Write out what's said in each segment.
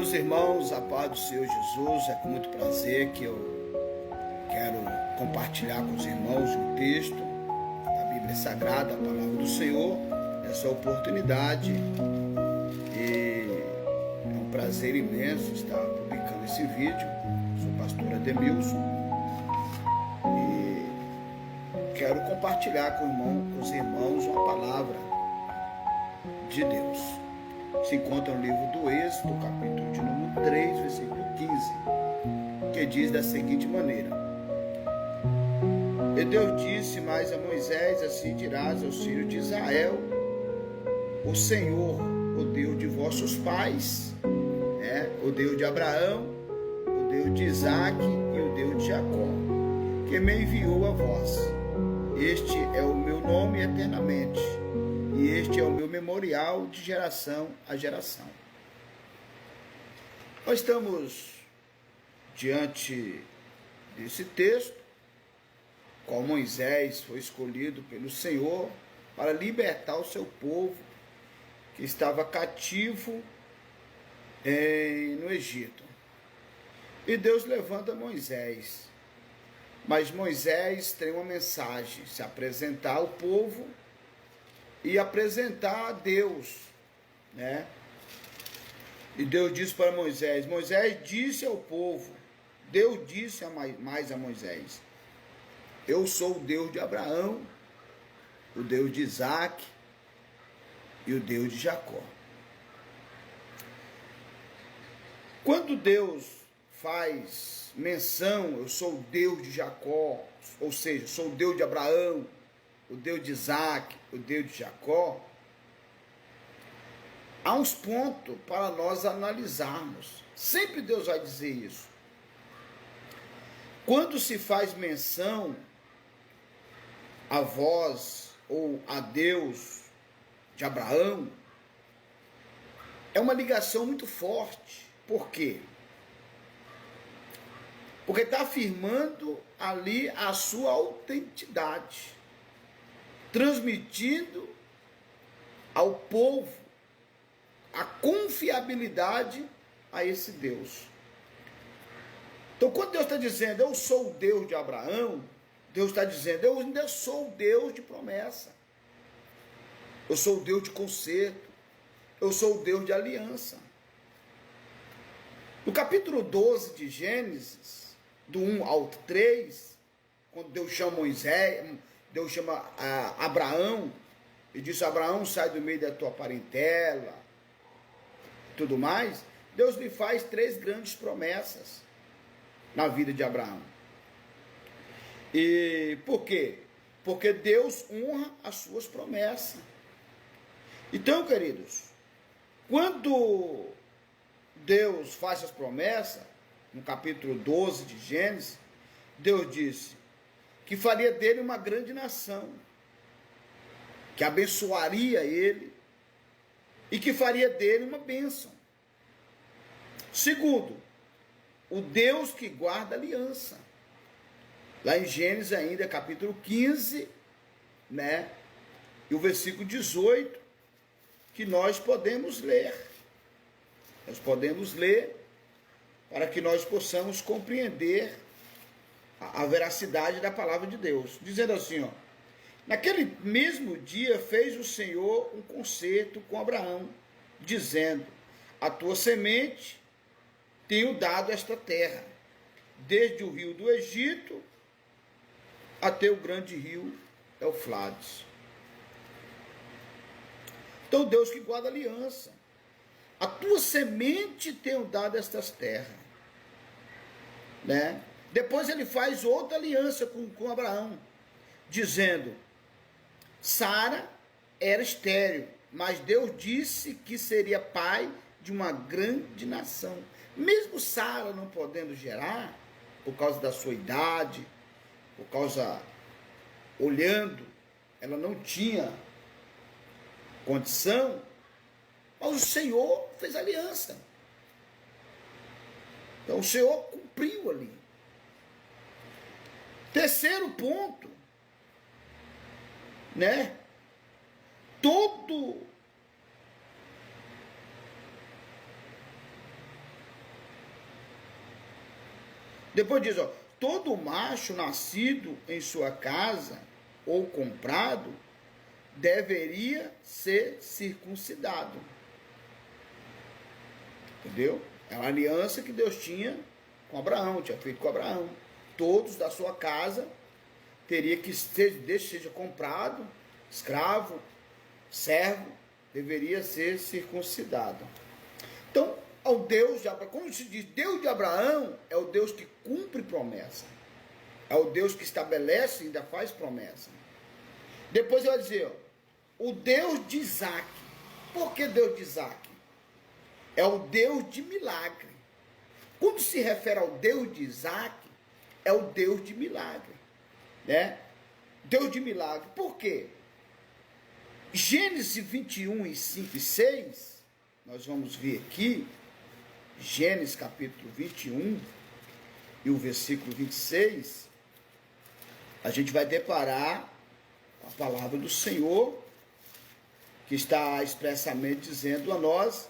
Meus irmãos, a paz do Senhor Jesus, é com muito prazer que eu quero compartilhar com os irmãos um texto da Bíblia Sagrada, a palavra do Senhor, nessa oportunidade. E é um prazer imenso estar publicando esse vídeo. Sou o pastor Ademilson e quero compartilhar com os irmãos uma palavra de Deus. Se encontra no livro do Êxodo, capítulo de número 3, versículo 15, que diz da seguinte maneira: E Deus disse mais a Moisés: assim dirás aos filhos de Israel: o Senhor, o Deus de vossos pais, o Deus de Abraão, o Deus de Isaque e o Deus de Jacó, que me enviou a vós. Este é o meu nome eternamente, e este é o meu memorial de geração a geração. Nós estamos diante desse texto, qual Moisés foi escolhido pelo Senhor para libertar o seu povo que estava cativo no Egito. E Deus levanta Moisés, mas Moisés tem uma mensagem: se apresentar ao povo e apresentar a Deus, E Deus disse para Moisés, Moisés disse ao povo, Deus disse mais a Moisés: eu sou o Deus de Abraão, o Deus de Isaque e o Deus de Jacó. Quando Deus faz menção, eu sou o Deus de Jacó, ou seja, sou o Deus de Abraão, o Deus de Isaque, o Deus de Jacó, há uns pontos para nós analisarmos. Sempre Deus vai dizer isso. Quando se faz menção a vós ou a Deus de Abraão, é uma ligação muito forte. Por quê? Porque está afirmando ali a sua autenticidade, transmitindo ao povo a confiabilidade a esse Deus. Então, quando Deus está dizendo, eu sou o Deus de Abraão, Deus está dizendo, eu ainda sou o Deus de promessa. Eu sou o Deus de conserto. Eu sou o Deus de aliança. No capítulo 12 de Gênesis, do 1 ao 3, quando Deus chama Moisés, Deus chama Abraão, e diz: Abraão, sai do meio da tua parentela, tudo mais. Deus lhe faz 3 grandes promessas na vida de Abraão. E por quê? Porque Deus honra as suas promessas. Então, queridos, quando Deus faz as promessas, no capítulo 12 de Gênesis, Deus disse que faria dele uma grande nação, que abençoaria ele e que faria dele uma bênção. Segundo, o Deus que guarda aliança. Lá em Gênesis ainda, capítulo 15, e o versículo 18, que nós podemos ler. Nós podemos ler para que nós possamos compreender a veracidade da palavra de Deus. Dizendo assim, naquele mesmo dia fez o Senhor um concerto com Abraão, dizendo: a tua semente tenho dado esta terra, desde o rio do Egito até o grande rio Eufrates. Então Deus que guarda aliança. A tua semente tenho dado estas terras. Depois ele faz outra aliança com Abraão, dizendo: Sara era estéril, mas Deus disse que seria pai de uma grande nação. Mesmo Sara não podendo gerar, por causa da sua idade, olhando, ela não tinha condição, mas o Senhor fez aliança. Então o Senhor cumpriu ali. Terceiro ponto, Depois diz, ó, todo macho nascido em sua casa ou comprado deveria ser circuncidado. Entendeu? É uma aliança que Deus tinha com Abraão, tinha feito com Abraão. Todos da sua casa teria que ser, desde que seja comprado, escravo, servo, deveria ser circuncidado. Então, ao Deus de Abraão, como se diz, Deus de Abraão é o Deus que cumpre promessa. É o Deus que estabelece e ainda faz promessa. Depois ele vai dizer, ó, o Deus de Isaac. Por que Deus de Isaac? É o Deus de milagre. Quando se refere ao Deus de Isaac, é o Deus de milagre. Né? Deus de milagre. Por quê? Gênesis 21, e 5 e 6, nós vamos ver aqui, Gênesis capítulo 21 e o versículo 26, a gente vai deparar a palavra do Senhor, que está expressamente dizendo a nós,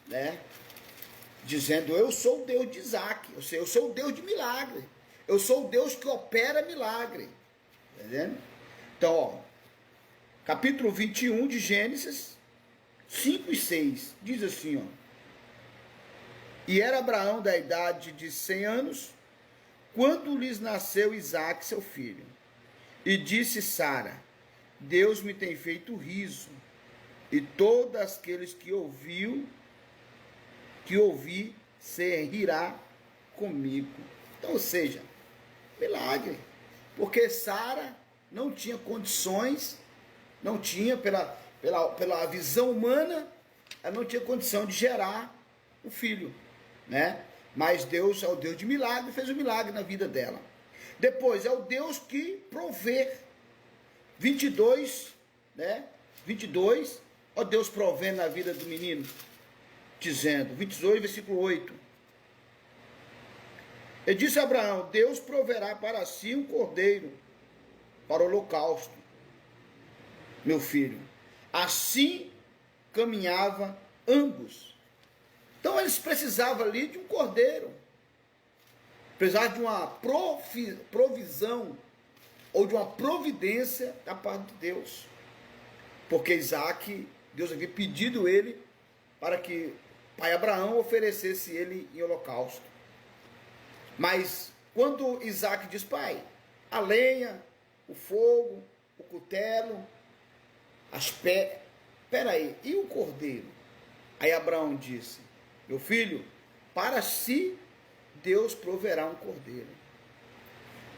né? Dizendo, eu sou o Deus de Isaac, eu sou o Deus de milagre, eu sou o Deus que opera milagre. Entendendo? Então, ó, capítulo 21 de Gênesis, 5 e 6, diz assim, ó. E era Abraão da idade de 100 anos, quando lhes nasceu Isaque, seu filho. E disse Sara, Deus me tem feito riso, e todos aqueles que ouvi, se rirá comigo. Então, ou seja, milagre. Porque Sara não tinha condições, não tinha, pela visão humana, ela não tinha condição de gerar o filho, né? Mas Deus é o Deus de milagre, fez um milagre na vida dela. Depois, é o Deus que provê. 22, né? 22, ó Deus provendo na vida do menino, dizendo, 22, versículo 8. Ele disse a Abraão, Deus proverá para si um cordeiro para o holocausto, meu filho. Assim caminhava ambos. Então eles precisavam ali de um cordeiro. Precisavam de uma provisão ou de uma providência da parte de Deus. Porque Isaac, Deus havia pedido ele para que pai Abraão oferecesse ele em holocausto. Mas quando Isaac diz, pai, a lenha, o fogo, o cutelo, as pés, peraí, e o cordeiro? Aí Abraão disse, meu filho, para si Deus proverá um cordeiro.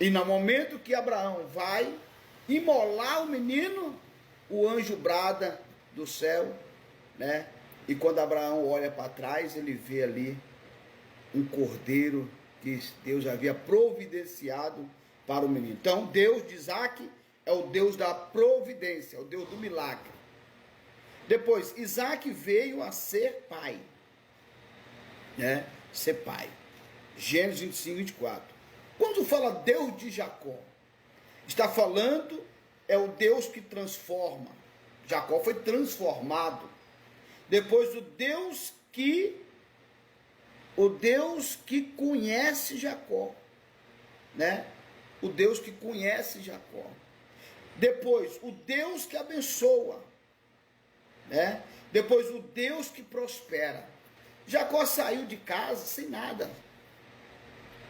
E no momento que Abraão vai imolar o menino, o anjo brada do céu, né? E quando Abraão olha para trás, ele vê ali um cordeiro que Deus havia providenciado para o menino. Então, Deus de Isaac é o Deus da providência, é o Deus do milagre. Depois, Isaac veio a ser pai, né? Ser pai. Gênesis 25, 24. Quando fala Deus de Jacó, está falando, é o Deus que transforma. Jacó foi transformado. Depois, o Deus que conhece Jacó, né? O Deus que conhece Jacó. Depois, o Deus que abençoa, né? Depois, o Deus que prospera. Jacó saiu de casa sem nada.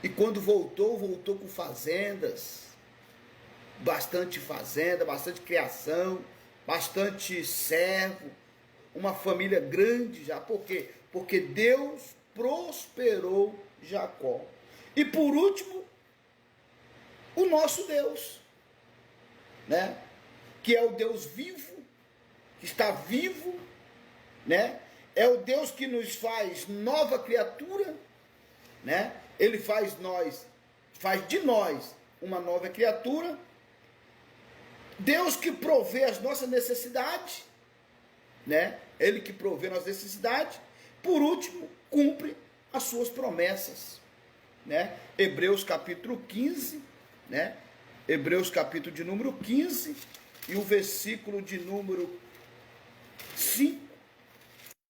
E quando voltou com fazendas, bastante fazenda, bastante criação, bastante servo, uma família grande já. Por quê? Porque Deus prosperou Jacó. E por último, o nosso Deus, né? Que é o Deus vivo, que está vivo, né? É o Deus que nos faz nova criatura, né? Ele faz de nós uma nova criatura. Deus que provê as nossas necessidades, né? Ele que provê as necessidades. Por último, cumpre as suas promessas, né? Hebreus capítulo 15, né? Hebreus capítulo de número 15 e o versículo de número 5